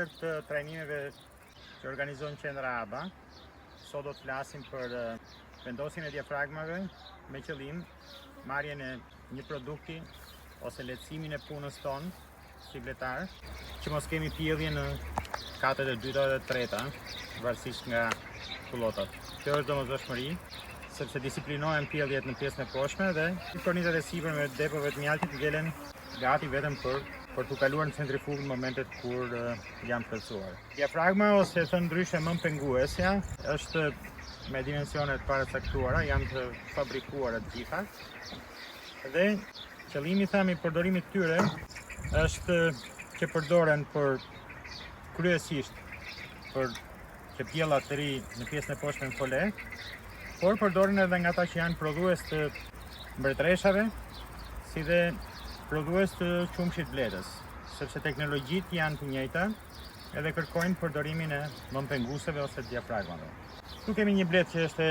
kuadër të trajnimeve që organizon Qendra ABA, sot do të flasim për vendosjen e diafragmave me qëllim marrjen e një produkti ose lehtësimin e punës tonë si vletar, që mos kemi pjellje në katët e dyta dhe treta, varësisht nga kullotat. Kjo është domosdoshmëri, sepse disiplinojnë pjelljet në pjesën e poshtme dhe kornizat e sipërme të depove të mjaltit ngelen gati vetëm për të kaluar në centrifugë në momentet kur janë plotësuar. Diafragma, ose thënë ndryshe më penguesja, është me dimensionet paracaktuara, janë të fabrikuara të gjitha. Dhe qëllimi i përdorimit të tyre është që përdoren kryesisht për që pjellat të ri në pjesën e poshtme në fole, por përdoren edhe nga ata që janë prodhues të mbretreshave, si dhe prodhues të qumshit bletës, sepse teknologjitë janë të njëjta edhe kërkojnë përdorimin e mëmpenguseve ose diafragmave. Këtu kemi një blet që është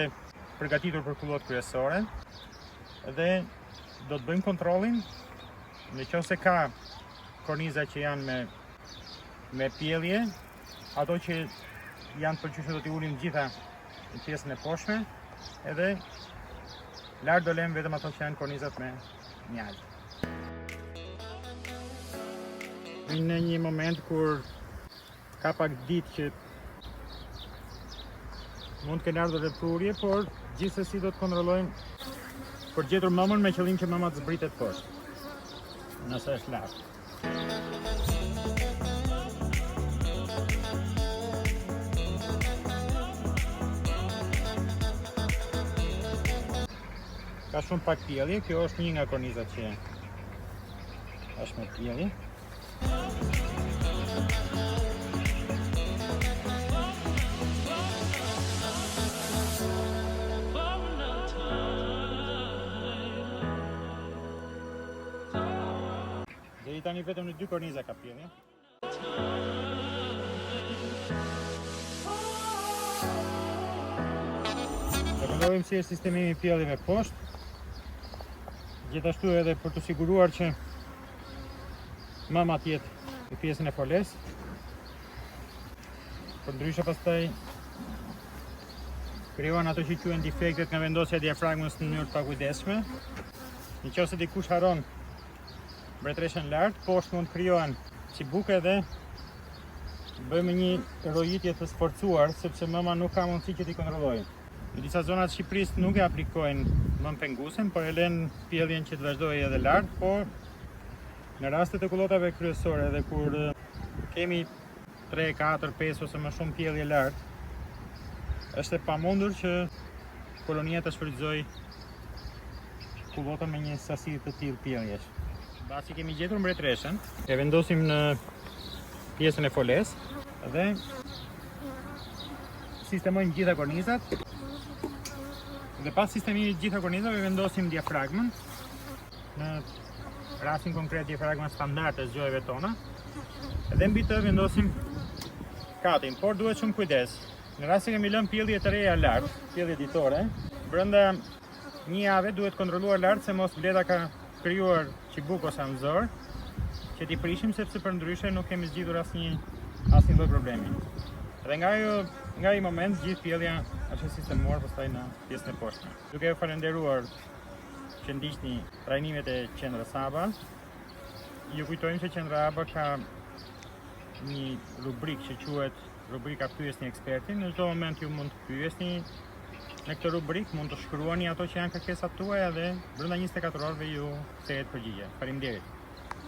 përgatitur për kullot kryesore dhe do të bëjmë kontrollin nëse ka korniza që janë me pjellje, ato që janë përqyshme do t'i ulim gjitha në pjesën e poshtme, edhe lart do lëm vetëm ato që janë kornizat me mjalt. Në një moment kur ka pak ditë që mund të kenë ardhur dhe prurje, por gjithsesi do të kontrollojmë për gjetur mëmën me qëllim që mëma të zbritet poshtë, nëse është lart. Ka shumë pak pjellje, kjo është një nga kornizat që është me pjellje. Deri tani vetëm në 2 korniza ka pjellje. Do kontrollojmë si është sistemimi i pjelljeve poshtë. Gjithashtu edhe për të siguruar që mëma të jetë në pjesën e foles. Përndryshe pastaj krijohen ato që quhen defektet nga vendosja e diafragmës në mënyrë të pakujdesshme. Nëse dikush haron mbretëreshën lart, poshtë mund të krijohen si buke dhe bëjmë një rojitje të sforcuar, sepse mëma nuk ka mundësi që t'i kontrollojë. Në disa zona të Shqipërisë nuk e aplikojnë mëmpengusen, por e lënë pjelljen që të vazhdojë edhe lart, por në rastet e kullotave kryesore dhe kur kemi 3, 4, 5 ose më shumë pjellje lart, është e pamundur që kolonia të shfrytëzojë kullota me një sasi të tillë pjelljesh. Pasi kemi gjetur mbretreshën, e vendosim në pjesën e foles dhe sistemojmë gjitha kornizat. Dhe pas sistemimit të gjitha kornizave vendosim diafragmën, në rastin konkret diafragmën standard të zgjojeve tona, dhe mbi të vendosim katin, por duhet shumë kujdes. Në rast se kemi lënë pjellje të reja lart, pjellje ditore, brenda një jave duhet kontrolluar lart se mos bleta ka krijuar çibuk ose anzor, që t'i prishim, sepse përndryshe nuk kemi zgjidhur asnjë lloj problemi. Dhe nga ai moment gjithë pjellja është sistemuar pastaj në pjesën e poshtme. Duke ju falenderuar që ndiqni trajnimet e Qendrës ABA, ju kujtojmë se Qendra ABA ka një rubrikë që quhet rubrika Pyesni ekspertin. Në çdo moment ju mund të pyesni në këtë rubrikë, mund të shkruani ato që janë kërkesat tuaja dhe brenda 24 orëve ju kthehet përgjigje. Faleminderit.